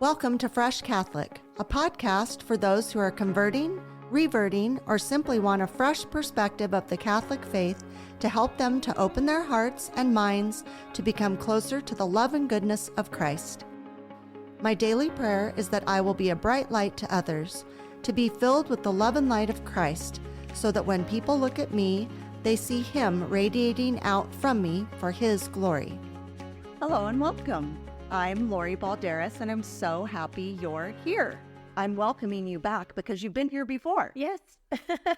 Welcome to Fresh Catholic, a podcast for those who are converting, reverting, or simply want a fresh perspective of the Catholic faith to help them to open their hearts and minds to become closer to the love and goodness of Christ. My daily prayer is that I will be a bright light to others, to be filled with the love and light of Christ, so that when people look at me, they see Him radiating out from me for His glory. Hello and welcome. I'm Lori Balderas, and I'm so happy you're here. I'm welcoming you back because you've been here before. Yes.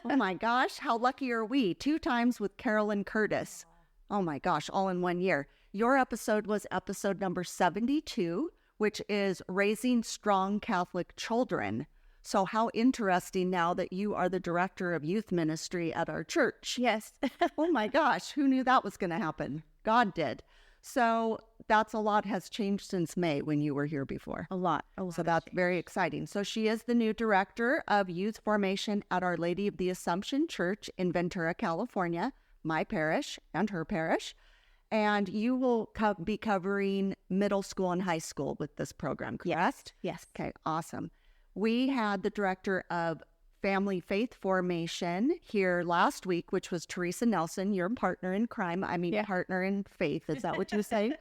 Oh my gosh, how lucky are we? 2 times with Carolyn Curtis. Oh my gosh, all in 1 year. Your episode was episode number 72, which is Raising Strong Catholic Children. So how interesting now that you are the director of youth ministry at our church. Yes. Oh my gosh, who knew that was going to happen? God did. So that's a lot has changed since May when you were here before. A lot. So that's very exciting. So she is the new director of youth formation at Our Lady of the Assumption Church in Ventura, California, my parish and her parish. And you will be covering middle school and high school with this program, correct? Yes. Okay, awesome. We had the director of Family Faith Formation here last week, which was Teresa Nelson, your partner in crime. Partner in faith. Is that what you say?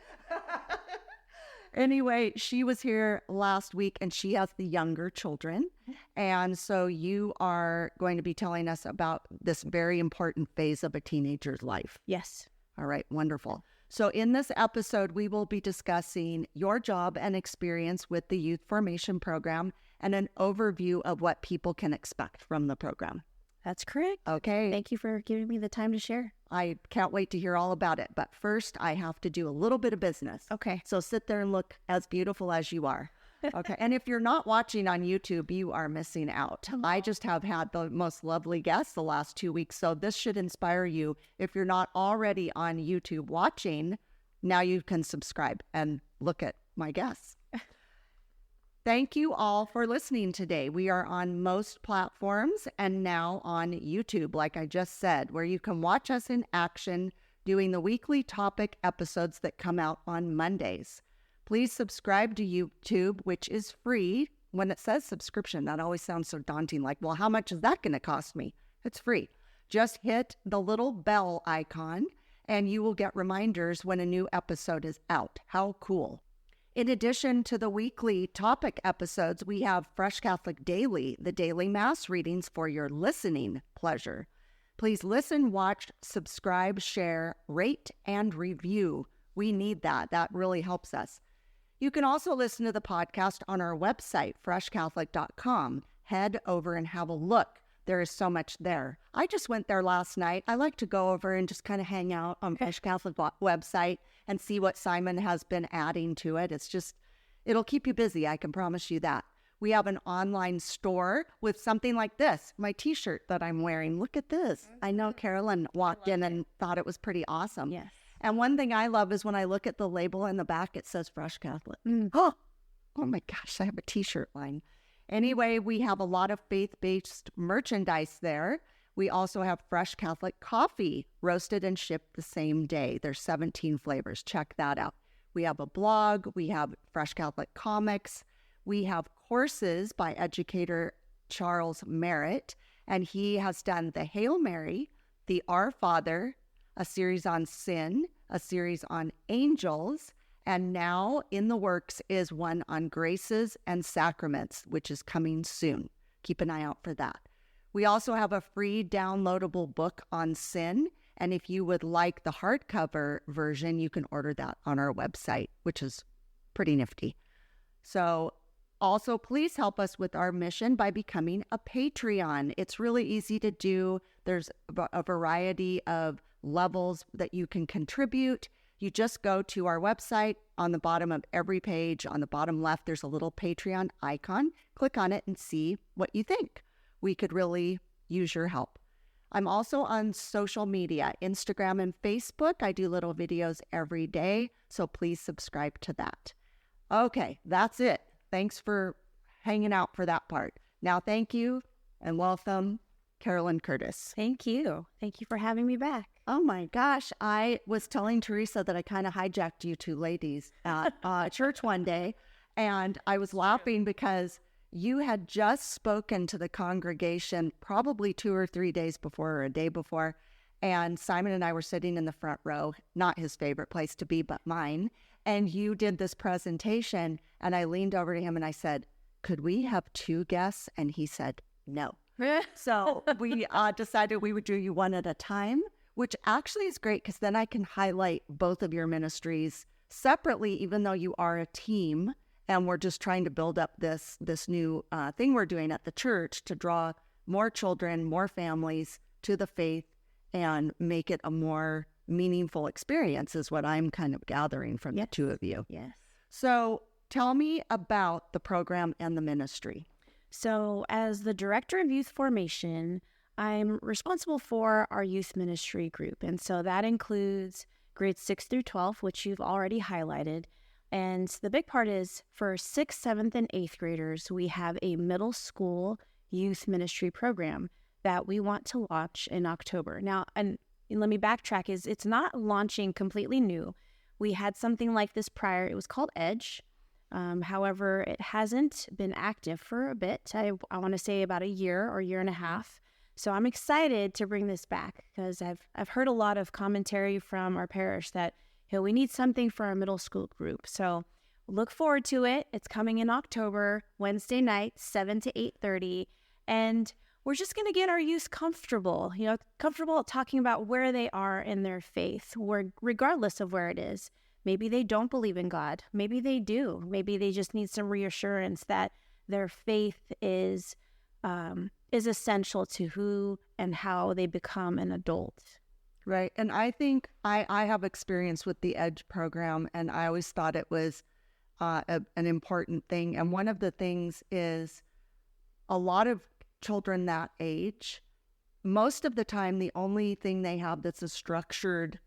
Anyway, she was here last week and she has the younger children. And so you are going to be telling us about this very important phase of a teenager's life. Yes. All right, wonderful. So in this episode, we will be discussing your job and experience with the youth formation program and an overview of what people can expect from the program. That's correct. Okay. Thank you for giving me the time to share. I can't wait to hear all about it. But first, I have to do a little bit of business. Okay. So sit there and look as beautiful as you are. Okay. And if you're not watching on YouTube, you are missing out. I just have had the most lovely guests the last 2 weeks. So this should inspire you. If you're not already on YouTube watching, now you can subscribe and look at my guests. Thank you all for listening today. We are on most platforms and now on YouTube, like I just said, where you can watch us in action doing the weekly topic episodes that come out on Mondays. Please subscribe to YouTube, which is free. When it says subscription, that always sounds so daunting, like, well, how much is that going to cost me? It's free. Just hit the little bell icon and you will get reminders when a new episode is out. How cool. In addition to the weekly topic episodes, we have Fresh Catholic Daily, the daily mass readings for your listening pleasure. Please listen, watch, subscribe, share, rate, and review. We need that. That really helps us. You can also listen to the podcast on our website, freshcatholic.com. Head over and have a look. There is so much there. I just went there last night. I like to go over and just kind of hang out on Fresh Catholic website and see what Simon has been adding to it. It'll keep you busy. I can promise you that. We have an online store with something like this, my t-shirt that I'm wearing. Look at this. I know Carolyn walked in and thought it was pretty awesome. Yes. And one thing I love is when I look at the label in the back, it says Fresh Catholic. Oh my gosh, I have a t-shirt line. Anyway, we have a lot of faith-based merchandise there. We also have Fresh Catholic coffee, roasted and shipped the same day. There's 17 flavors. Check that out. We have a blog. We have Fresh Catholic comics. We have courses by educator Charles Merritt, and he has done the Hail Mary, the Our Father, a series on sin, a series on angels, and now in the works is one on graces and sacraments, which is coming soon. Keep an eye out for that. We also have a free downloadable book on sin. And if you would like the hardcover version, you can order that on our website, which is pretty nifty. So also, please help us with our mission by becoming a Patreon. It's really easy to do. There's a variety of levels that you can contribute. You just go to our website. On the bottom of every page, on the bottom left, there's a little Patreon icon. Click on it and see what you think. We could really use your help. I'm also on social media, Instagram and Facebook. I do little videos every day, so please subscribe to that. Okay, that's it. Thanks for hanging out for that part. Now, thank you and welcome, Carolyn Curtis. Thank you. Thank you for having me back. Oh my gosh. I was telling Teresa that I kind of hijacked you two ladies at church one day. And I was laughing because you had just spoken to the congregation probably 2 or 3 days before or a day before. And Simon and I were sitting in the front row, not his favorite place to be, but mine. And you did this presentation, and I leaned over to him and I said, could we have 2 guests? And he said, no. So we decided we would do you one at a time, which actually is great because then I can highlight both of your ministries separately, even though you are a team and we're just trying to build up this new thing we're doing at the church to draw more children, more families to the faith and make it a more meaningful experience is what I'm kind of gathering from the two of you. Yes. So tell me about the program and the ministry. So as the director of youth formation, I'm responsible for our youth ministry group. And so that includes grades 6 through 12, which you've already highlighted. And the big part is for 6th, 7th, and 8th graders, we have a middle school youth ministry program that we want to launch in October. Now, and let me backtrack, it's not launching completely new. We had something like this prior. It was called Edge. However, it hasn't been active for a bit. I want to say about a year or year and a half. So I'm excited to bring this back because I've heard a lot of commentary from our parish that we need something for our middle school group. So look forward to it. It's coming in October, Wednesday night, 7 to 8:30. And we're just going to get our youth comfortable talking about where they are in their faith, regardless of where it is. Maybe they don't believe in God. Maybe they do. Maybe they just need some reassurance that their faith is essential to who and how they become an adult. Right. And I think I have experience with the EDGE program, and I always thought it was an important thing. And one of the things is a lot of children that age, most of the time, the only thing they have that's a structured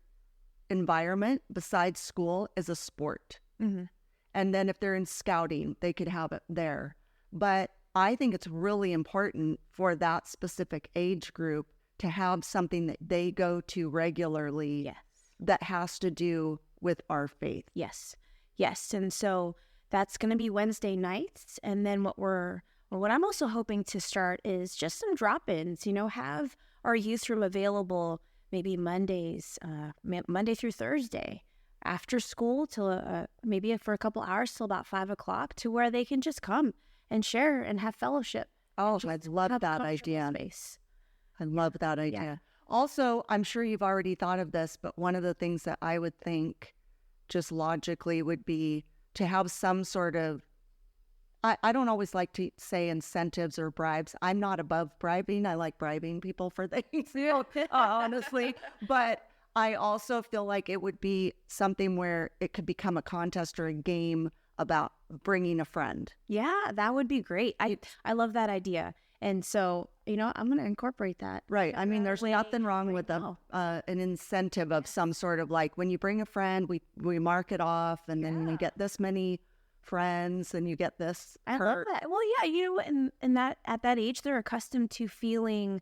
environment besides school is a sport. Mm-hmm. And then if they're in scouting, they could have it there. But I think it's really important for that specific age group to have something that they go to regularly that has to do with our faith. Yes. And so that's going to be Wednesday nights. And then what I'm also hoping to start is just some drop-ins, have our youth room available maybe Monday through Thursday after school till maybe for a couple hours till about 5:00 to where they can just come and share and have fellowship. Oh, I love that idea. Space. I love that idea. Yeah. Also, I'm sure you've already thought of this, but one of the things that I would think just logically would be to have some sort of, I don't always like to say incentives or bribes. I'm not above bribing. I like bribing people for things, honestly. But I also feel like it would be something where it could become a contest or a game about bringing a friend. Yeah, that would be great. I love that idea. And so, I'm going to incorporate that. Right. I mean, there's nothing wrong with an incentive of some sort of like when you bring a friend, we mark it off and then you get this many friends and you get this. I love that. Well, yeah, in that at that age, they're accustomed to feeling,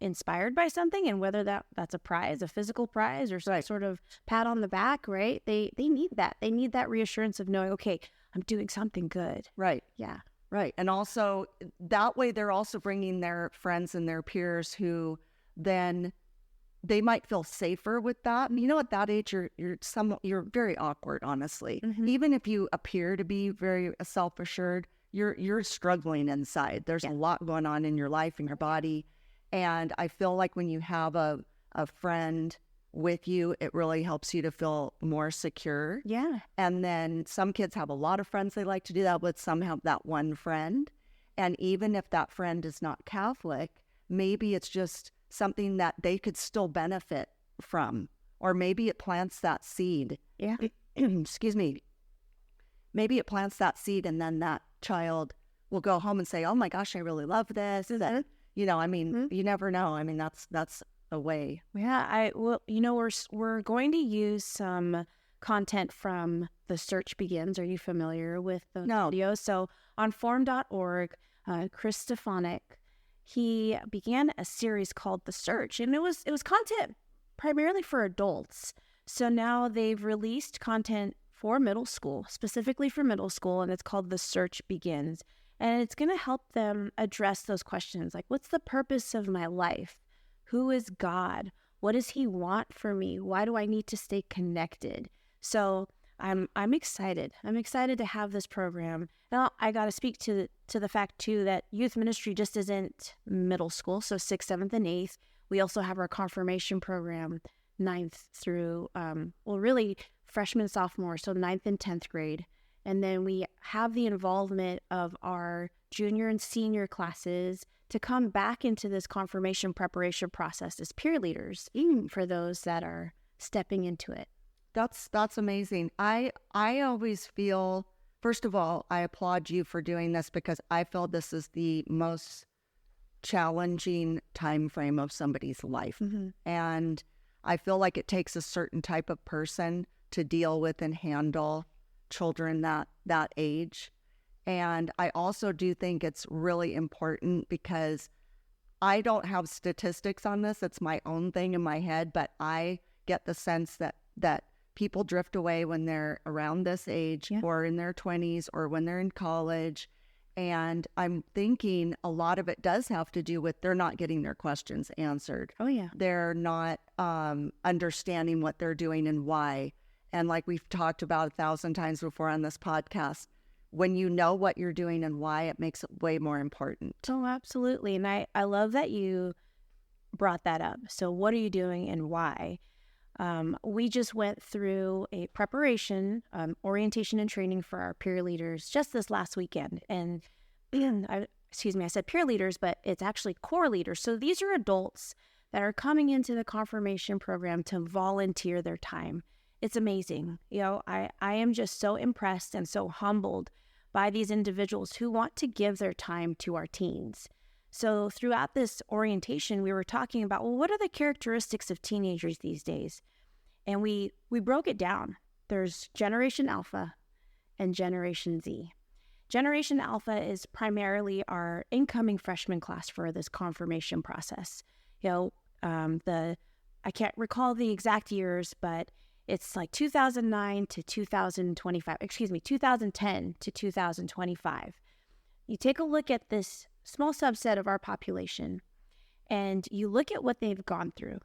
inspired by something, and whether that's a prize, a physical prize, or some sort of pat on the back, right? They need that. They need that reassurance of knowing, okay, I'm doing something good. Right. Yeah. Right. And also that way they're also bringing their friends and their peers who then they might feel safer with that. At that age, you're very awkward, honestly. Mm-hmm. Even if you appear to be very self-assured, you're struggling inside. There's a lot going on in your life and your body. And I feel like when you have a friend with you, it really helps you to feel more secure. Yeah. And then some kids have a lot of friends they like to do that with. Some have that one friend. And even if that friend is not Catholic, maybe it's just something that they could still benefit from. Or maybe it plants that seed. Yeah. Excuse me. Maybe it plants that seed and then that child will go home and say, oh my gosh, I really love this. And, Mm-hmm. You never know. I mean, that's a way. Yeah. We're going to use some content from The Search Begins. Are you familiar with the videos? So on form.org, Chris Stefanik, he began a series called The Search, and it was content primarily for adults. So now they've released content for middle school, specifically for middle school, and it's called The Search Begins. And it's going to help them address those questions like, what's the purpose of my life? Who is God? What does he want for me? Why do I need to stay connected? So I'm excited. I'm excited to have this program. Now, I got to speak to the fact, too, that youth ministry just isn't middle school, so 6th, 7th, and 8th. We also have our confirmation program, 9th through, really freshman, sophomore, so 9th and 10th grade. And then we have the involvement of our junior and senior classes to come back into this confirmation preparation process as peer leaders, even for those that are stepping into it. That's amazing. I always feel, first of all, I applaud you for doing this because I feel this is the most challenging time frame of somebody's life. Mm-hmm. And I feel like it takes a certain type of person to deal with and handle children that age. And I also do think it's really important because I don't have statistics on this. It's my own thing in my head, but I get the sense that people drift away when they're around this age, yeah, or in their 20s or when they're in college. And I'm thinking a lot of it does have to do with they're not getting their questions answered. Oh, yeah. They're not understanding what they're doing and why. And like we've talked about 1,000 times before on this podcast, when you know what you're doing and why, it makes it way more important. Oh, absolutely. And I love that you brought that up. So what are you doing and why? We just went through a preparation, orientation and training for our peer leaders just this last weekend. And I said peer leaders, but it's actually core leaders. So these are adults that are coming into the confirmation program to volunteer their time. It's amazing. I am just so impressed and so humbled by these individuals who want to give their time to our teens. So throughout this orientation, we were talking about, well, what are the characteristics of teenagers these days? And we broke it down. There's Generation Alpha and Generation Z. Generation Alpha is primarily our incoming freshman class for this confirmation process. I can't recall the exact years, but it's like 2009 to 2025, 2010 to 2025. You take a look at this small subset of our population, and you look at what they've gone through.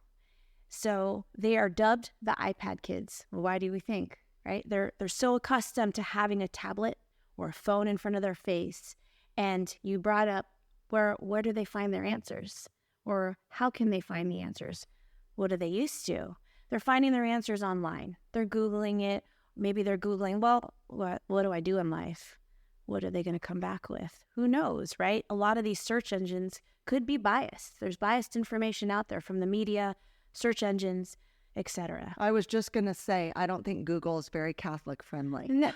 So they are dubbed the iPad kids. Well, why do we think, right? They're so accustomed to having a tablet or a phone in front of their face. And you brought up, where do they find their answers? Or how can they find the answers? What are they used to? They're finding their answers online. They're Googling it. Maybe they're Googling, well, what do I do in life? What are they going to come back with? Who knows, right? A lot of these search engines could be biased. There's biased information out there from the media, search engines, etc. I was just going to say, I don't think Google is very Catholic friendly. No.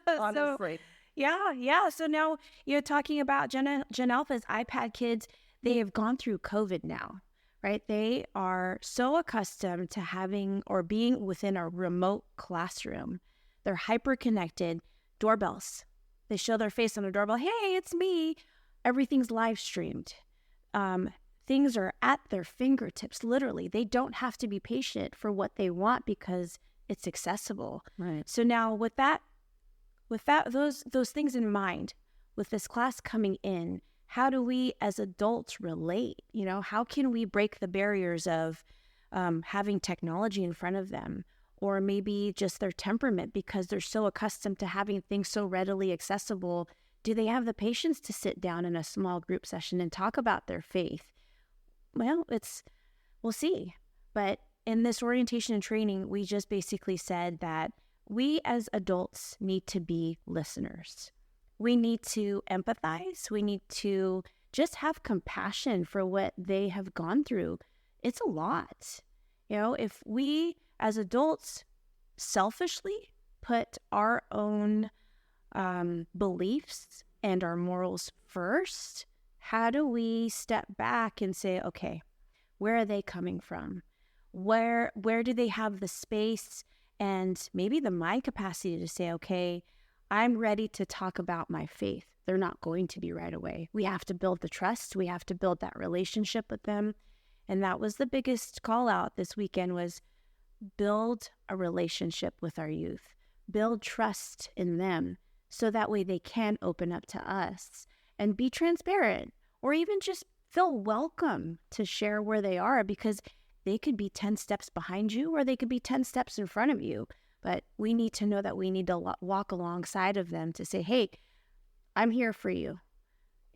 Honestly. Yeah. So now you're talking about Gen Alpha's iPad kids. They have gone through COVID now, right? They are so accustomed to having or being within a remote classroom. They're hyper-connected. Doorbells. They show their face on a doorbell. Hey, it's me. Everything's live streamed. Things are at their fingertips, literally. They don't have to be patient for what they want because it's accessible. Right. So now with those things in mind, with this class coming in, how do we as adults relate? How can we break the barriers of having technology in front of them, or maybe just their temperament because they're so accustomed to having things so readily accessible? Do they have the patience to sit down in a small group session and talk about their faith? Well, we'll see. But in this orientation and training, we just basically said that we as adults need to be listeners. We need to empathize. We need to just have compassion for what they have gone through. It's a lot. If we as adults selfishly put our own beliefs and our morals first, how do we step back and say, okay, where are they coming from? Where do they have the space and maybe the mind capacity to say, okay, I'm ready to talk about my faith. They're not going to be right away. We have to build the trust. We have to build that relationship with them. And that was the biggest call out this weekend, was build a relationship with our youth. build trust in them so that way they can open up to us and be transparent, or even just feel welcome to share where they are, because they could be 10 steps behind you or they could be 10 steps in front of you. But we need to know that we need to walk alongside of them to say, hey, I'm here for you.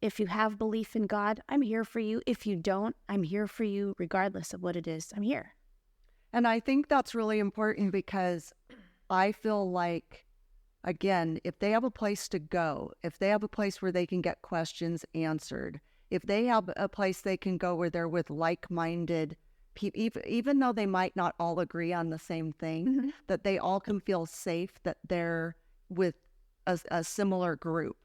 If you have belief in God, I'm here for you. If you don't, I'm here for you regardless of what it is. I'm here. And I think that's really important, because I feel like, again, if they have a place to go, if they have a place where they can get questions answered, if they have a place they can go where they're with like-minded people, even though they might not all agree on the same thing, that they all can feel safe that they're with a similar group.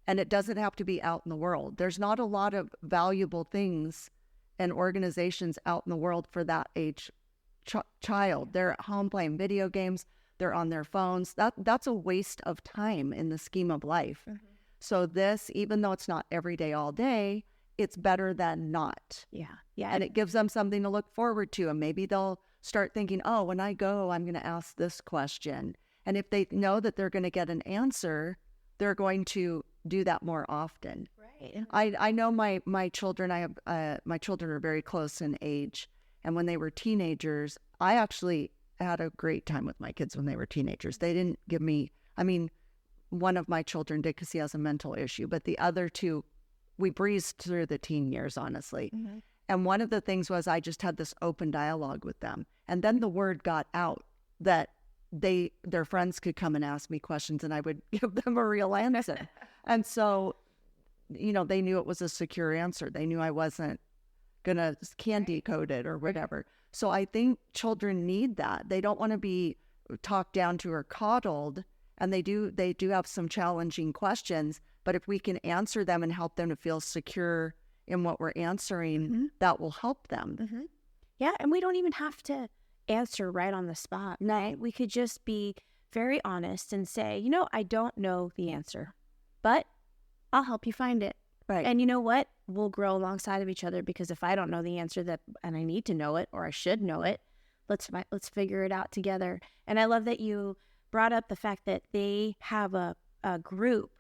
And it doesn't have to be out in the world. There's not a lot of valuable things and organizations out in the world for that age child. They're at home playing video games. They're on their phones. That's a waste of time in the scheme of life. So this, even though it's not every day, all day, it's better than not. Yeah. And it gives them something to look forward to. And maybe they'll start thinking, oh, when I go, I'm going to ask this question. And if they know that they're going to get an answer, they're going to do that more often. Right. I know my children, my children are very close in age. And when they were teenagers, I actually had a great time with my kids when they were teenagers. They didn't give me, one of my children did because he has a mental issue, but the other two, we breezed through the teen years, honestly. And one of the things was I just had this open dialogue with them. And then the word got out that their friends could come and ask me questions and I would give them a real answer. And so, they knew it was a secure answer. They knew I wasn't going to candy code it or whatever. So I think children need that. They don't want to be talked down to or coddled. And they do have some challenging questions, but if we can answer them and help them to feel secure in what we're answering, that will help them. Yeah, and we don't even have to answer right on the spot. No, we could just be very honest and say, I don't know the answer, but I'll help you find it. Right. And you know what? We'll grow alongside of each other, because if I don't know the answer and I need to know it, or I should know it, let's figure it out together. And I love that you brought up the fact that they have a group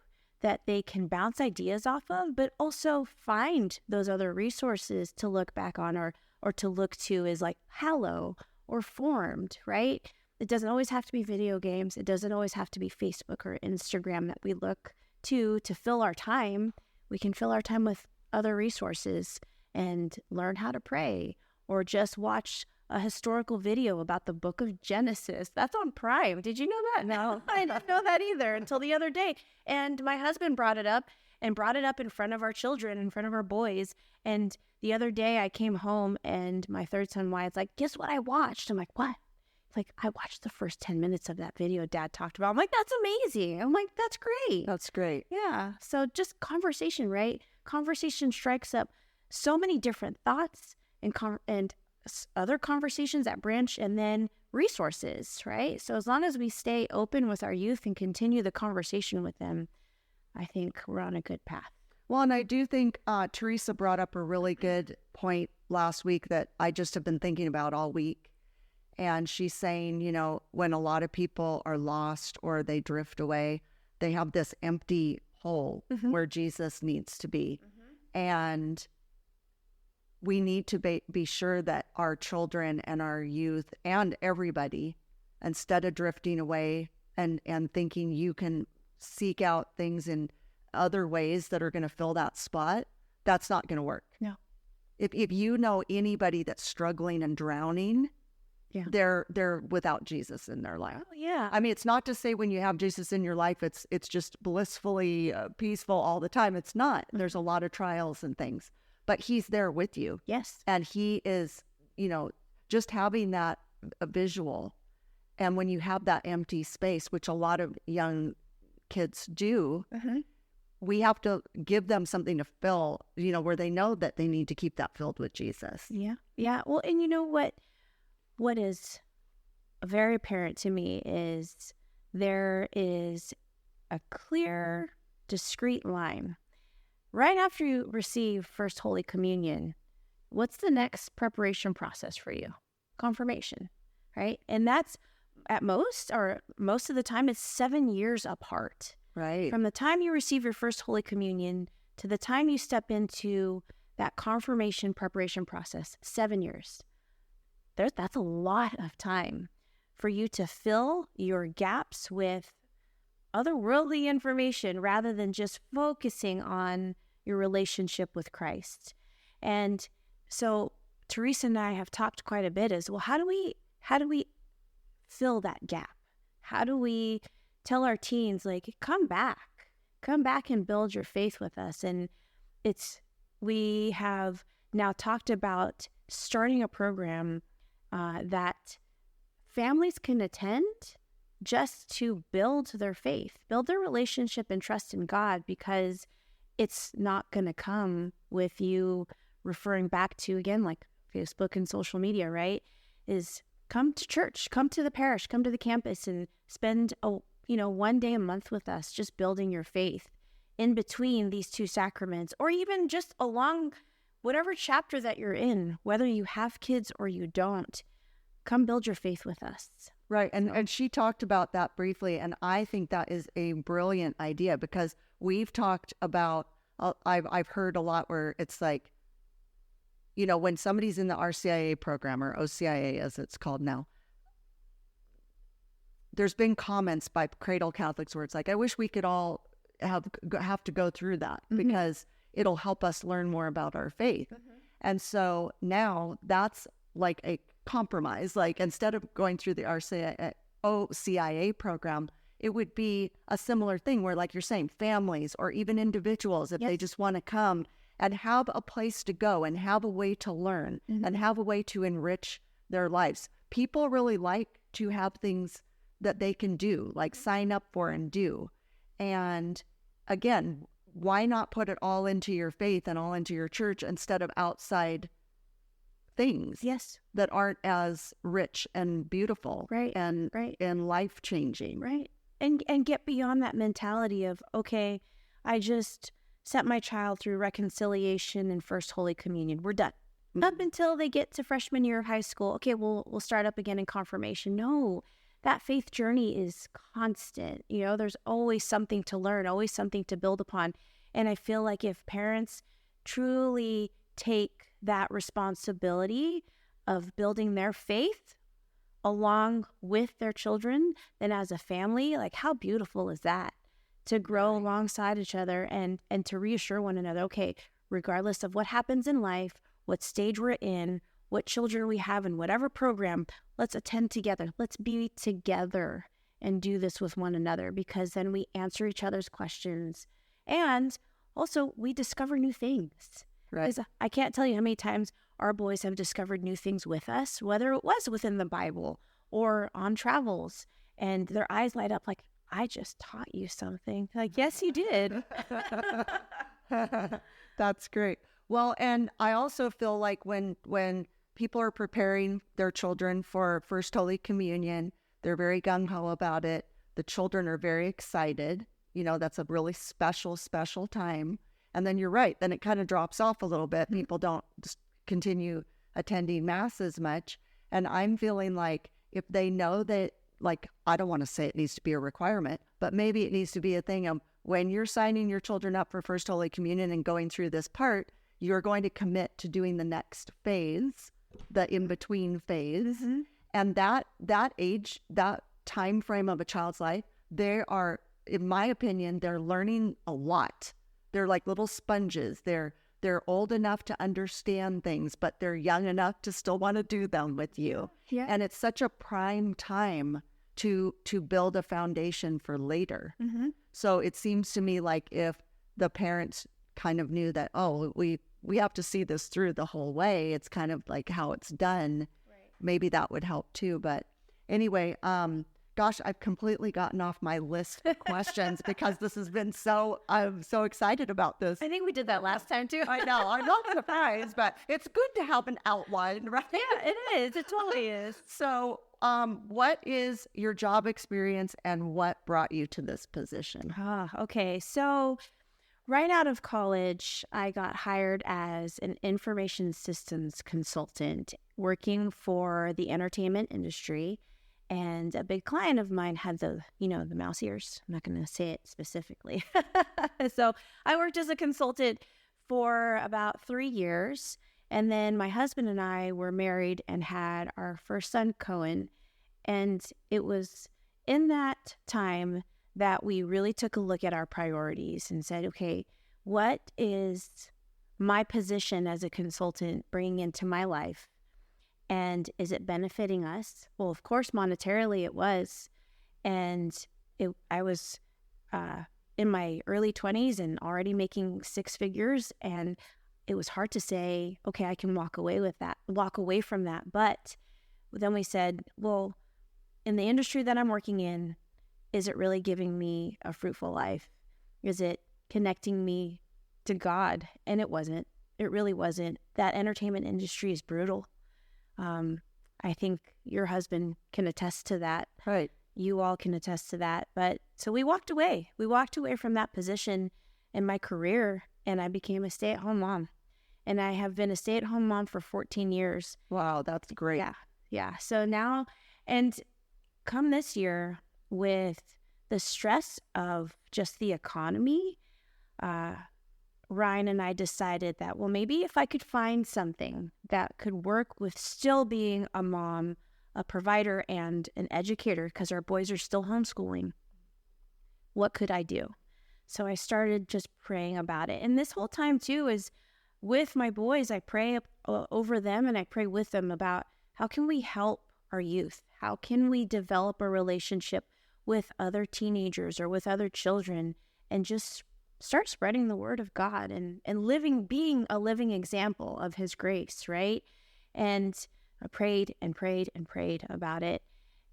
that they can bounce ideas off of, but also find those other resources to look back on or to look to as like Hallow or Formed, right? It doesn't always have to be video games. It doesn't always have to be Facebook or Instagram that we look to fill our time. We can fill our time with other resources and learn how to pray, or just watch a historical video about the book of Genesis. That's on Prime. Did you know that? No, I didn't know that either until the other day. And my husband brought it up in front of our children, in front of our boys. And the other day I came home and my third son Wyatt's like, guess what I watched? I'm like, what? It's like, I watched the first 10 minutes of that video Dad talked about. I'm like, that's amazing. I'm like, that's great. That's great. Yeah. So just conversation, right? Conversation strikes up so many different thoughts and other conversations that branch, and then resources, right? So as long as we stay open with our youth and continue the conversation with them, I think we're on a good path. Well, and I do think Teresa brought up a really good point last week that I just have been thinking about all week. And she's saying, when a lot of people are lost or they drift away, they have this empty hole where Jesus needs to be. And we need to be sure that our children and our youth and everybody, instead of drifting away and thinking you can seek out things in other ways that are going to fill that spot, that's not going to work. No. If you know anybody that's struggling and drowning, they're without Jesus in their life. Oh, yeah. It's not to say when you have Jesus in your life, it's just blissfully peaceful all the time. It's not. There's a lot of trials and things. But he's there with you. Yes. And he is, just having that visual. And when you have that empty space, which a lot of young kids do, we have to give them something to fill, where they know that they need to keep that filled with Jesus. Yeah. Yeah. Well, and you know what is very apparent to me is there is a clear, discrete line. Right after you receive First Holy Communion, what's the next preparation process for you? Confirmation, right? And that's at most, or most of the time, it's 7 years apart. Right. From the time you receive your first Holy Communion to the time you step into that confirmation preparation process, 7 years. That's a lot of time for you to fill your gaps with otherworldly information rather than just focusing on your relationship with Christ. And so Teresa and I have talked quite a bit as well. How do we fill that gap? How do we tell our teens, like, come back and build your faith with us? And we have now talked about starting a program that families can attend just to build their faith, build their relationship and trust in God, because it's not going to come with you referring back to, again, like Facebook and social media, right? Is come to church, come to the parish, come to the campus and spend 1 day a month with us, just building your faith in between these two sacraments, or even just along whatever chapter that you're in, whether you have kids or you don't. Come build your faith with us. Right. And she talked about that briefly. And I think that is a brilliant idea, because we've talked about, I've heard a lot where it's like, when somebody's in the RCIA program, or OCIA as it's called now, there's been comments by cradle Catholics where it's like, I wish we could all have to go through that, because it'll help us learn more about our faith. And so now that's like a compromise. Like, instead of going through the OCIA program, it would be a similar thing where, like you're saying, families or even individuals, if they just want to come and have a place to go and have a way to learn and have a way to enrich their lives. People really like to have things that they can do, like sign up for and do. And again, why not put it all into your faith and all into your church instead of outside things that aren't as rich and beautiful, and life-changing, and get beyond that mentality of, okay, I just set my child through reconciliation and first Holy Communion, we're done. Up until they get to freshman year of high school, okay, we'll start up again in confirmation. No, that faith journey is constant. There's always something to learn, always something to build upon. And I feel like if parents truly take that responsibility of building their faith along with their children, then as a family, like, how beautiful is that, to grow alongside each other and to reassure one another, okay, regardless of what happens in life, what stage we're in, what children we have in whatever program, let's attend together, let's be together and do this with one another, because then we answer each other's questions, and also we discover new things. Right. I can't tell you how many times our boys have discovered new things with us, whether it was within the Bible or on travels, and their eyes light up like, I just taught you something. Like, yes, you did. That's great. Well, and I also feel like when people are preparing their children for First Holy Communion, they're very gung-ho about it. The children are very excited. That's a really special time. And then you're right, then it kind of drops off a little bit. People don't just continue attending Mass as much. And I'm feeling like if they know that, like, I don't want to say it needs to be a requirement, but maybe it needs to be a thing of, when you're signing your children up for First Holy Communion and going through this part, you're going to commit to doing the next phase, the in-between phase. And that age, that time frame of a child's life, they are, in my opinion, they're learning a lot. They're like little sponges. They're old enough to understand things, but they're young enough to still want to do them with you. Yeah. And it's such a prime time to build a foundation for later. So it seems to me like if the parents kind of knew that, oh, we have to see this through the whole way, it's kind of like how it's done. Maybe that would help too. But anyway, gosh, I've completely gotten off my list of questions because this has been I'm so excited about this. I think we did that last time too. I know. I'm not surprised, but it's good to have an outline, right? Yeah, it is. It totally is. So, what is your job experience and what brought you to this position? Okay. So right out of college, I got hired as an information systems consultant working for the entertainment industry. And a big client of mine had the mouse ears. I'm not going to say it specifically. So I worked as a consultant for about 3 years. And then my husband and I were married and had our first son, Cohen. And it was in that time that we really took a look at our priorities and said, okay, what is my position as a consultant bringing into my life? And is it benefiting us? Well, of course, monetarily it was. And I was in my early 20s and already making 6 figures. And it was hard to say, okay, I can walk away from that. But then we said, well, in the industry that I'm working in, is it really giving me a fruitful life? Is it connecting me to God? And it wasn't. It really wasn't. That entertainment industry is brutal. I think your husband can attest to that. Right. You all can attest to that. But so we walked away. We walked away from that position in my career, and I became a stay-at-home mom. And I have been a stay-at-home mom for 14 years. Wow, that's great. Yeah. So now, and come this year with the stress of just the economy, Ryan and I decided that, well, maybe if I could find something that could work with still being a mom, a provider, and an educator, because our boys are still homeschooling, what could I do? So I started just praying about it. And this whole time, too, is with my boys, I pray over them and I pray with them about how can we help our youth? How can we develop a relationship with other teenagers or with other children and just start spreading the word of God and being a living example of his grace, right? And I prayed and prayed and prayed about it.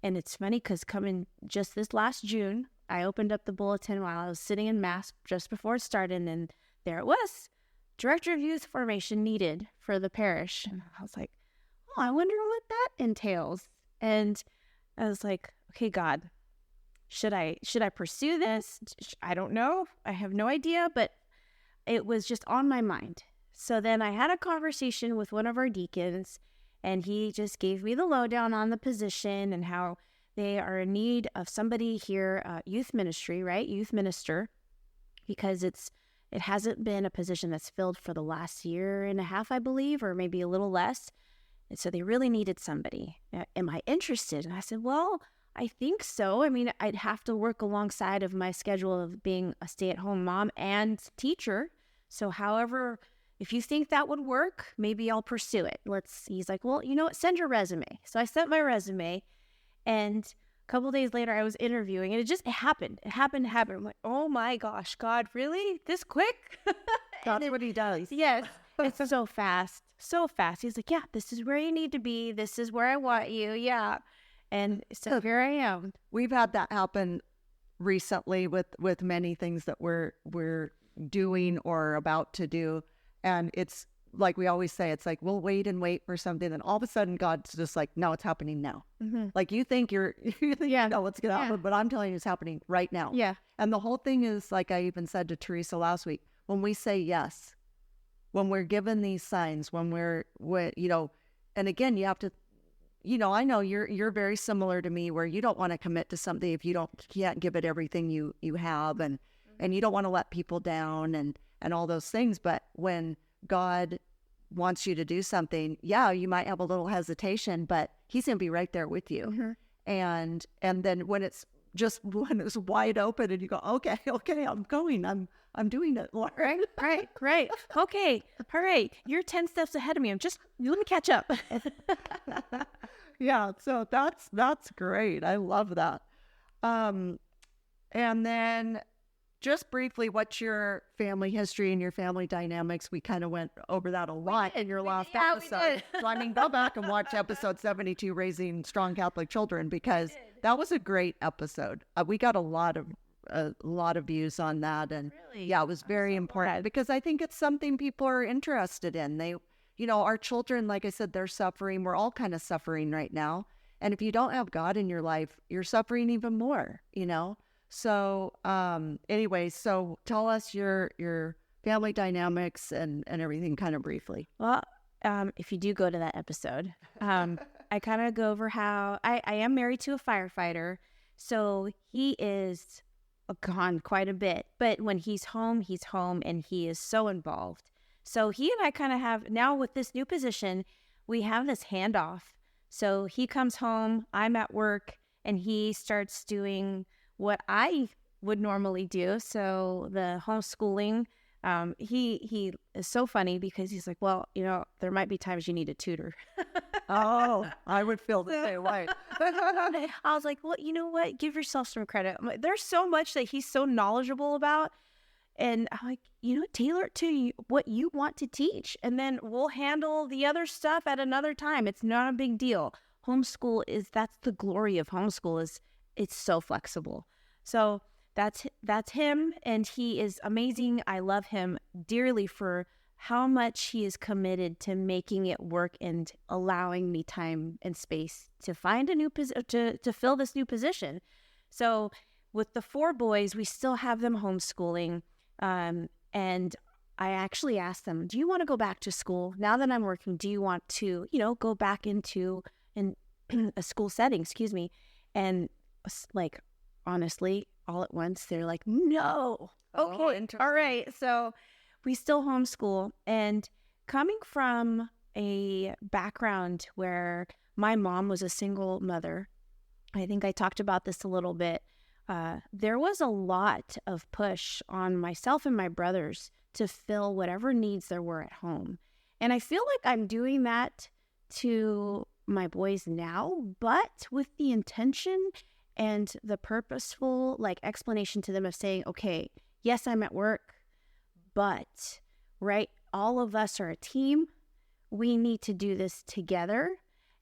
And it's funny because coming just this last June, I opened up the bulletin while I was sitting in Mass just before it started, and there it was, Director of Youth Formation needed for the parish. And I was like, oh, I wonder what that entails. And I was like, okay, God, should I pursue this? I don't know. I have no idea, but it was just on my mind. So then I had a conversation with one of our deacons, and he just gave me the lowdown on the position and how they are in need of somebody here, youth ministry, right? Youth minister, because it hasn't been a position that's filled for the last year and a half, I believe, or maybe a little less. And so they really needed somebody. Am I interested? And I said, well, I think so. I mean, I'd have to work alongside of my schedule of being a stay-at-home mom and teacher. So however, if you think that would work, maybe I'll pursue it. He's like, well, you know what? Send your resume. So I sent my resume, and a couple of days later I was interviewing, and it happened. It happened. I'm like, oh my gosh, God, really? This quick? That's what he does. Yes. It's so fast. So fast. He's like, yeah, this is where you need to be. This is where I want you. Yeah. And so here I am. We've had that happen recently with many things that we're doing or about to do. And it's like we always say, it's like we'll wait and wait for something, and all of a sudden God's just like, no, it's happening now. Mm-hmm. Like you think you know what's gonna happen, but I'm telling you it's happening right now. Yeah. And the whole thing is, like I even said to Teresa last week, when we say yes, when we're given these signs, when and again, you have to, I know you're very similar to me, where you don't want to commit to something if you can't give it everything you have, and you don't want to let people down and all those things. But when God wants you to do something, you might have a little hesitation, but he's going to be right there with you. Mm-hmm. And then when it's wide open and you go, okay, I'm going, I'm doing it, Lord. Right. Okay. All right. You're 10 steps ahead of me. Let me catch up. Yeah. So that's great. I love that. And then just briefly, what's your family history and your family dynamics? We kind of went over that a lot in your last episode. So I mean, go back and watch episode 72, Raising Strong Catholic Children, because that was a great episode. We got a lot of views on that, and really? It was very important because I think it's something people are interested in. They, our children, like I said, they're suffering. We're all kind of suffering right now, and if you don't have God in your life, you're suffering even more. So, anyway, so tell us your family dynamics and everything kind of briefly. Well, if you do go to that episode, I kind of go over how I am married to a firefighter. So he is gone quite a bit. But when he's home and he is so involved. So he and I kind of have now with this new position, we have this handoff. So he comes home, I'm at work, and he starts doing what I would normally do. So the homeschooling, he is so funny because he's like, well, there might be times you need a tutor. Oh, I would feel the same way. I was like, well, you know what? Give yourself some credit. I'm like, there's so much that he's so knowledgeable about. And I'm like, tailor it to what you want to teach. And then we'll handle the other stuff at another time. It's not a big deal. That's the glory of homeschool is it's so flexible. So that's him. And he is amazing. I love him dearly for how much he is committed to making it work and allowing me time and space to find a new to fill this new position. So with the 4 boys, we still have them homeschooling. And I actually asked them, do you want to go back to school? Now that I'm working, do you want to, go back into a school setting, excuse me? And like, honestly, all at once, they're like, no. Okay. All right. So we still homeschool. And coming from a background where my mom was a single mother, I think I talked about this a little bit. There was a lot of push on myself and my brothers to fill whatever needs there were at home. And I feel like I'm doing that to my boys now, but with the intention and the purposeful explanation to them of saying, okay, yes, I'm at work, but right, all of us are a team. We need to do this together.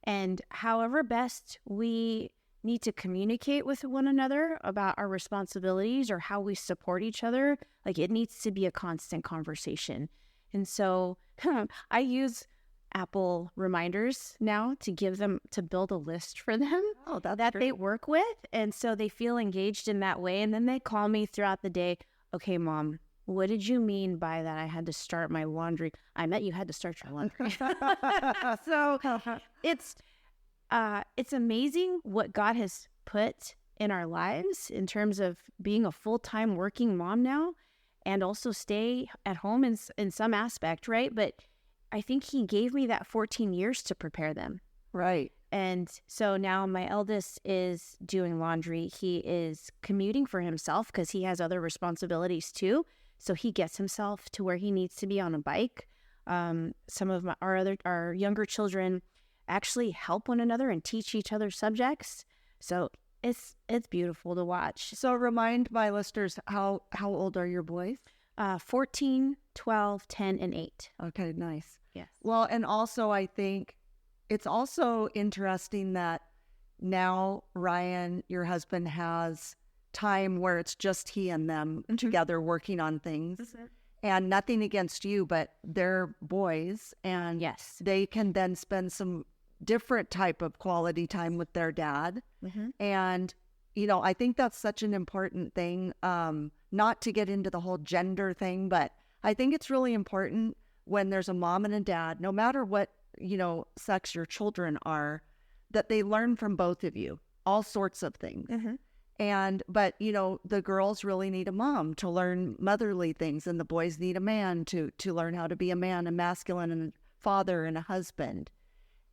And however best we need to communicate with one another about our responsibilities or how we support each other, it needs to be a constant conversation. And so I use Apple reminders now to build a list for them that they work with. And so they feel engaged in that way. And then they call me throughout the day. Okay, Mom, what did you mean by that? I had to start my laundry. I meant you had to start your laundry. So it's amazing what God has put in our lives in terms of being a full-time working mom now and also stay at home in some aspect, right? But I think he gave me that 14 years to prepare them. Right. And so now my eldest is doing laundry. He is commuting for himself because he has other responsibilities too. So he gets himself to where he needs to be on a bike. Some of our younger children actually help one another and teach each other subjects. So it's beautiful to watch. So remind my listeners, how old are your boys? 14, 12, 10, and 8. Okay, nice. Yes. Well, and also I think it's also interesting that now Ryan, your husband, has time where it's just he and them together working on things. Mm-hmm. And nothing against you, but they're boys, and yes, they can then spend some different type of quality time with their dad. Mm-hmm. And, I think that's such an important thing, not to get into the whole gender thing, but I think it's really important when there's a mom and a dad, no matter what, sex your children are, that they learn from both of you, all sorts of things. Mm-hmm. But the girls really need a mom to learn motherly things, and the boys need a man to learn how to be a man, a masculine, and a father and a husband.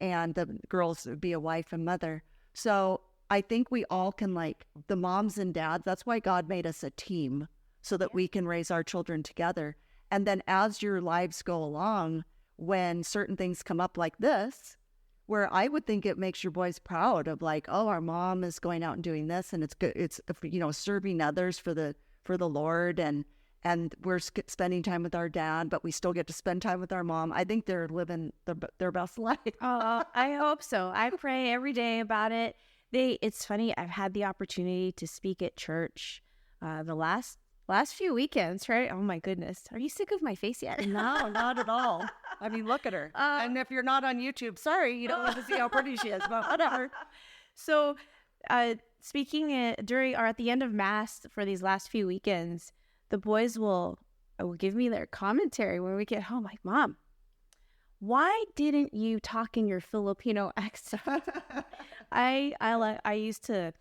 And the girls would be a wife and mother. So I think we all can, the moms and dads, that's why God made us a team, so that we can raise our children together. And then as your lives go along, when certain things come up like this, where I would think it makes your boys proud of our mom is going out and doing this, and it's good. It's, serving others for the Lord, and we're spending time with our dad, but we still get to spend time with our mom. I think they're living their best life. Oh, I hope so. I pray every day about it. It's funny. I've had the opportunity to speak at church the last few weekends, right? Oh my goodness. Are you sick of my face yet? No, not at all. I mean, look at her. And if you're not on YouTube, sorry, you don't want to see how pretty she is, but whatever. So speaking at the end of Mass for these last few weekends, the boys will give me their commentary when we get home. Like, Mom, why didn't you talk in your Filipino accent? I used to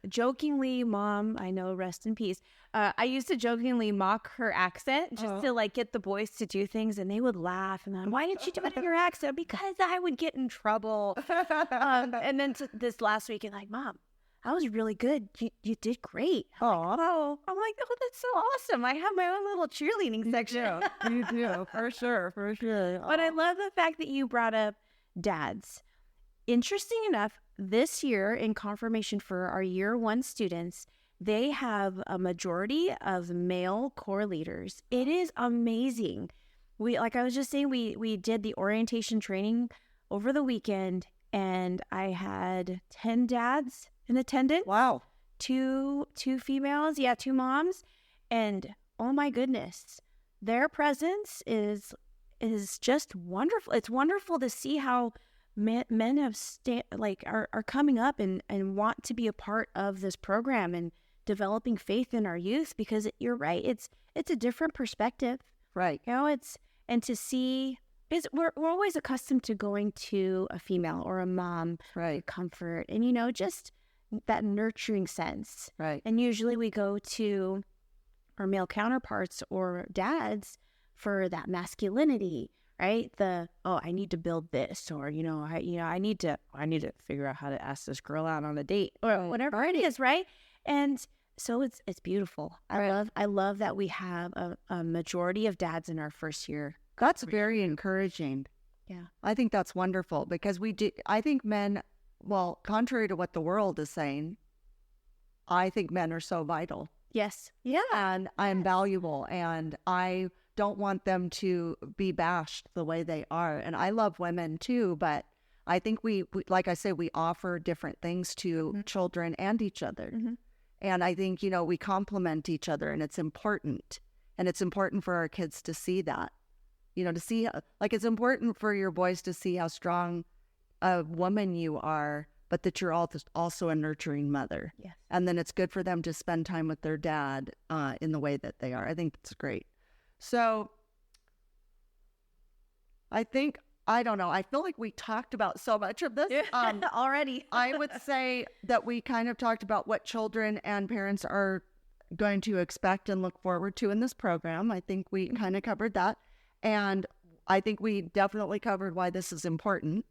jokingly, Mom, I know, rest in peace. I used to jokingly mock her accent just to like get the boys to do things, and they would laugh. And then, why didn't you do it in your accent? Because I would get in trouble. And then this last weekend, like, Mom, I was really good. You did great. Oh, I'm like, oh, that's so awesome. I have my own little cheerleading section. You do, for sure. But I love the fact that you brought up dads. Interesting enough, this year in confirmation for our year 1 students, they have a majority of male core leaders. It is amazing. Like I was just saying, we did the orientation training over the weekend, and I had 10 dads in attendance. Wow. Two females, 2 moms, and oh my goodness, their presence is just wonderful. It's wonderful to see how men have are coming up and want to be a part of this program and developing faith in our youth, because you're right, it's a different perspective, right? And to see we're always accustomed to going to a female or a mom for comfort and just that nurturing sense, right? And usually we go to our male counterparts or dads for that masculinity, right? I need to build this, or I need to figure out how to ask this girl out on a date, or whatever it is, right? And so it's beautiful. I love that we have a majority of dads in our first year. That's very encouraging. Yeah, I think that's wonderful, because I think men, well, contrary to what the world is saying, I think men are so vital. Yes. Yeah. And I'm valuable, and I don't want them to be bashed the way they are. And I love women too, but I think we like I say, we offer different things to children and each other. Mm-hmm. And I think, we complement each other, and it's important. And it's important for our kids to see that, to see, like, it's important for your boys to see how strong a woman you are, but that you're also a nurturing mother. Yes. And then it's good for them to spend time with their dad in the way that they are. I think that's great. So I don't know. I feel like we talked about so much of this already. I would say that we kind of talked about what children and parents are going to expect and look forward to in this program. I think we kind of covered that. And I think we definitely covered why this is important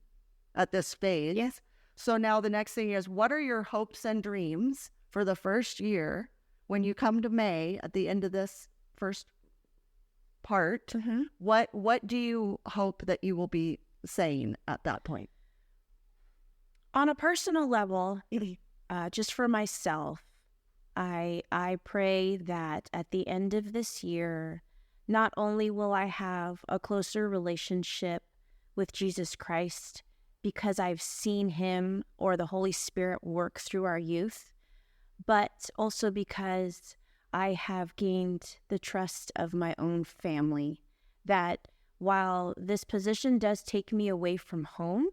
at this phase. Yes. So now the next thing is, what are your hopes and dreams for the first year when you come to May at the end of this first part? Mm-hmm. What do you hope that you will be saying at that point? On a personal level, just for myself, I pray that at the end of this year, not only will I have a closer relationship with Jesus Christ because I've seen him or the Holy Spirit work through our youth, but also because I have gained the trust of my own family, that while this position does take me away from home,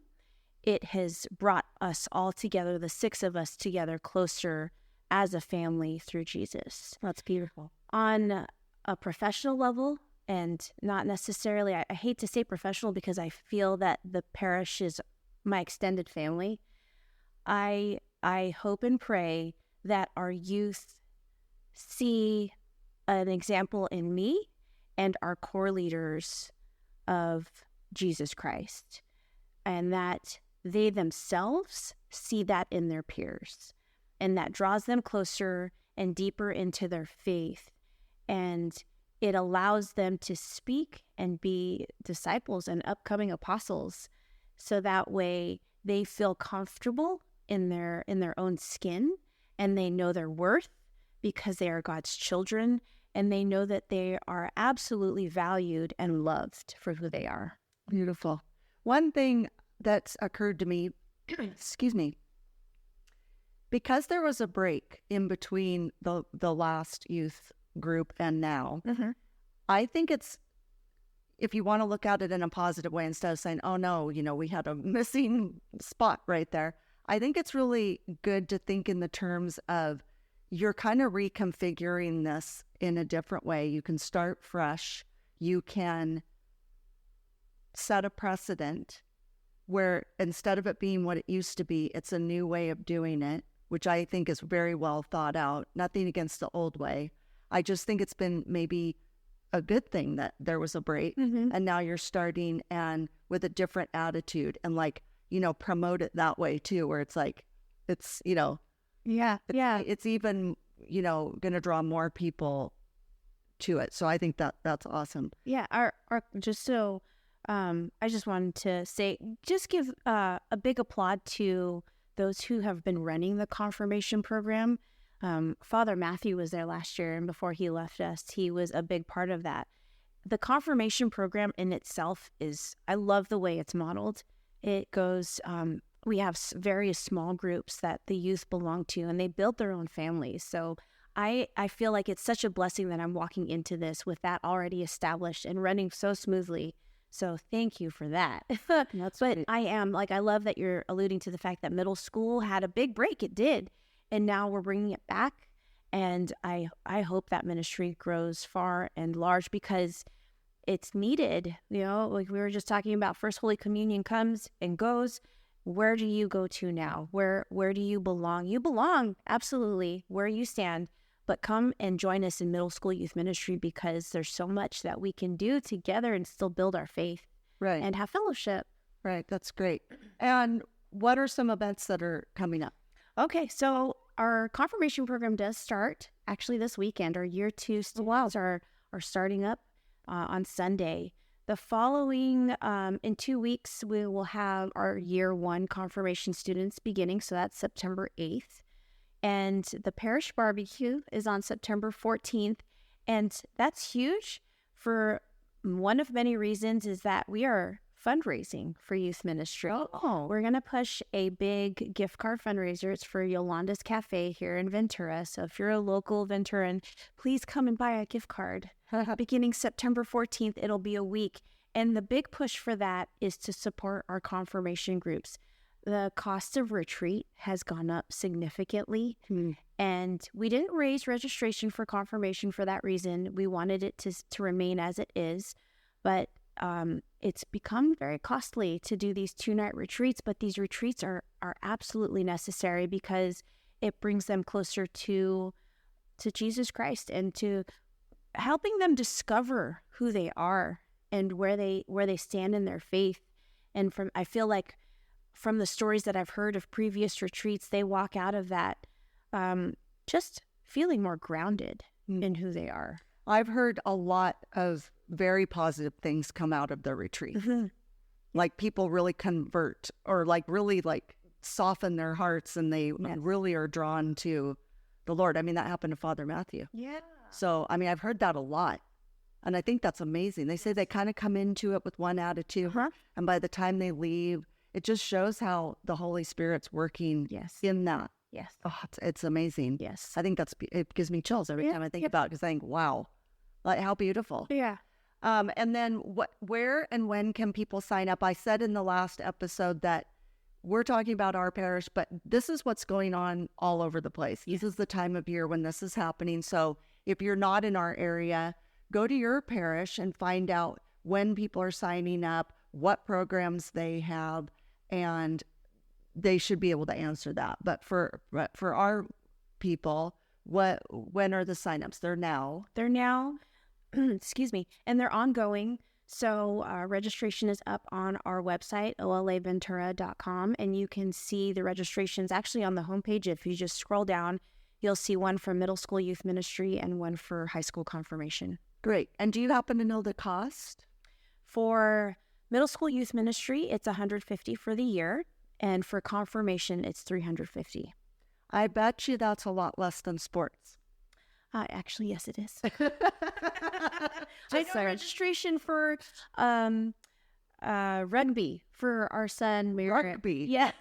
it has brought us all together, the 6 of us together, closer as a family through Jesus. That's beautiful. On a professional level, and not necessarily, I hate to say professional because I feel that the parish is my extended family. I hope and pray that our youth see an example in me and our core leaders of Jesus Christ, and that they themselves see that in their peers, and that draws them closer and deeper into their faith, and it allows them to speak and be disciples and upcoming apostles, so that way they feel comfortable in their own skin, and they know their worth because they are God's children, and they know that they are absolutely valued and loved for who they are. Beautiful. One thing that's occurred to me, excuse me, because there was a break in between the last youth group and now, I think it's, if you want to look at it in a positive way, instead of saying, oh no, we had a missing spot right there, I think it's really good to think in the terms of you're kind of reconfiguring this in a different way. You can start fresh. You can set a precedent where instead of it being what it used to be, it's a new way of doing it, which I think is very well thought out. Nothing against the old way. I just think it's been maybe a good thing that there was a break, and now you're starting and with a different attitude and like, promote it that way too, where it's like, it's, it's even, going to draw more people to it. So I think that's awesome. Yeah. Our just so, I just wanted to say, just give a big applaud to those who have been running the confirmation program. Father Matthew was there last year, and before he left us, he was a big part of that. The confirmation program in itself I love the way it's modeled. It goes, we have various small groups that the youth belong to, and they build their own families. So I feel like it's such a blessing that I'm walking into this with that already established and running so smoothly. So thank you for that. But great. I love that you're alluding to the fact that middle school had a big break. It did. And now we're bringing it back. And I hope that ministry grows far and large because it's needed. Like we were just talking about, First Holy Communion comes and goes. Where do you go to now? Where do you belong? You belong, absolutely, where you stand. But come and join us in middle school youth ministry because there's so much that we can do together and still build our faith. Right. And have fellowship. Right. That's great. And what are some events that are coming up? Okay, so our confirmation program does start actually this weekend. Our year 2 students are starting up on Sunday. The following, in 2 weeks, we will have our year 1 confirmation students beginning. So that's September 8th. And the parish barbecue is on September 14th. And that's huge for one of many reasons is that we are fundraising for youth ministry. Oh. We're going to push a big gift card fundraiser. It's for Yolanda's Cafe here in Ventura. So if you're a local Venturan, please come and buy a gift card. Beginning September 14th, it'll be a week. And the big push for that is to support our confirmation groups. The cost of retreat has gone up significantly. And we didn't raise registration for confirmation for that reason. We wanted it to remain as it is. But it's become very costly to do these 2-night retreats, but these retreats are absolutely necessary because it brings them closer to Jesus Christ and to helping them discover who they are and where they stand in their faith. And I feel like from the stories that I've heard of previous retreats, they walk out of that just feeling more grounded in who they are. I've heard a lot of very positive things come out of the retreat. Like people really convert or like really like soften their hearts and they really are drawn to the Lord. I mean, that happened to Father Matthew. Yeah. So, I mean, I've heard that a lot. And I think that's amazing. They say they kind of come into it with one attitude. And by the time they leave, it just shows how the Holy Spirit's working in that. Yes. Oh, it's amazing. Yes. I think it gives me chills every time I think about it because I think, wow, like how beautiful. Yeah. And then where and when can people sign up? I said in the last episode that we're talking about our parish, but this is what's going on all over the place. This is the time of year when this is happening. So if you're not in our area, go to your parish and find out when people are signing up, what programs they have, and they should be able to answer that. But for our people, when are the signups? They're now, excuse me, and they're ongoing. So registration is up on our website, olaventura.com, and you can see the registrations actually on the homepage. If you just scroll down, you'll see one for middle school youth ministry and one for high school confirmation. Great. And do you happen to know the cost? For middle school youth ministry, it's $150 for the year, and for confirmation, it's $350. I bet you that's a lot less than sports. Actually, yes, it is. I know registration for rugby for our son. Rugby? Yeah.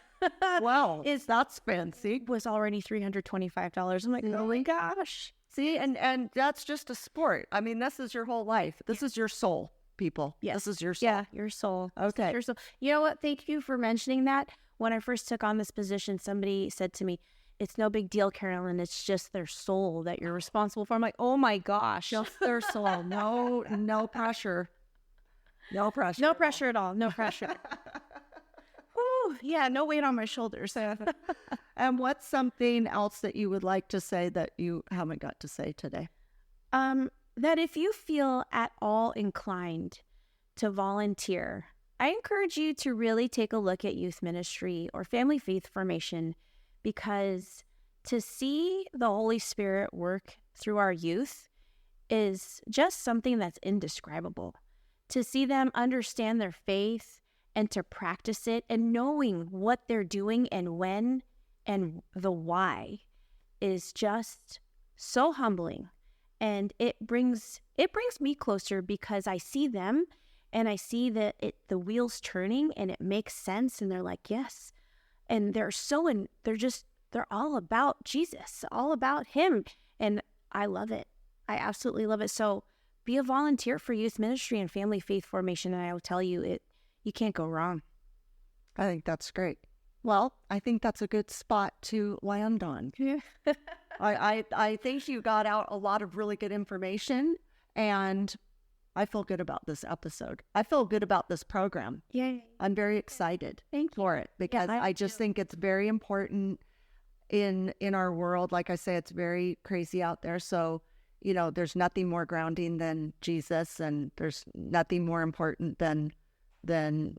Wow. That's fancy. Was already $325. I'm like, oh my gosh. See, and that's just a sport. I mean, this is your whole life. This is your soul, people. Yes. This is your soul. Yeah, your soul. Okay. Your soul. You know what? Thank you for mentioning that. When I first took on this position, somebody said to me, "It's no big deal, Carolyn. It's just their soul that you're responsible for." I'm like, oh my gosh. Just their soul. No pressure. No pressure. No pressure at all. No pressure. Ooh, yeah, no weight on my shoulders. And what's something else that you would like to say that you haven't got to say today? That if you feel at all inclined to volunteer, I encourage you to really take a look at youth ministry or family faith formation, because to see the Holy Spirit work through our youth is just something that's indescribable. To see them understand their faith and to practice it and knowing what they're doing and when and the why is just so humbling. And it brings me closer, because I see them and I see that the wheels turning and it makes sense, and they're like, yes. And they're all about Jesus, all about him. And I love it. I absolutely love it. So be a volunteer for youth ministry and family faith formation, and I will tell you, you can't go wrong. I think that's great. Well, I think that's a good spot to land on. Yeah. I think you got out a lot of really good information, and I feel good about this episode. I feel good about this program. Yay. I'm very excited for it, because I just think it's very important in our world. Like I say, it's very crazy out there. So, there's nothing more grounding than Jesus, and there's nothing more important than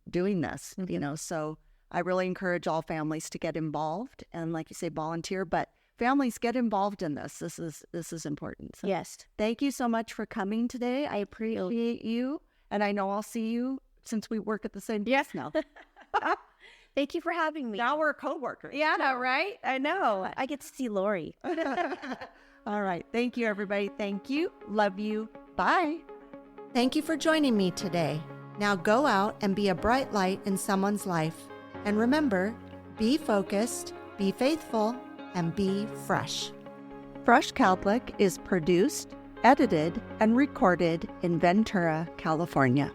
doing this, So I really encourage all families to get involved, and like you say, volunteer, but families, get involved in this. This is important. So yes. Thank you so much for coming today. I appreciate you, and I know I'll see you, since we work at the same place now. Thank you for having me. Now we're co-workers. Yeah, right? I know. I get to see Lori. All right. Thank you, everybody. Thank you. Love you. Bye. Thank you for joining me today. Now go out and be a bright light in someone's life. And remember, be focused, be faithful, and be fresh. Fresh Catholic is produced, edited, and recorded in Ventura, California.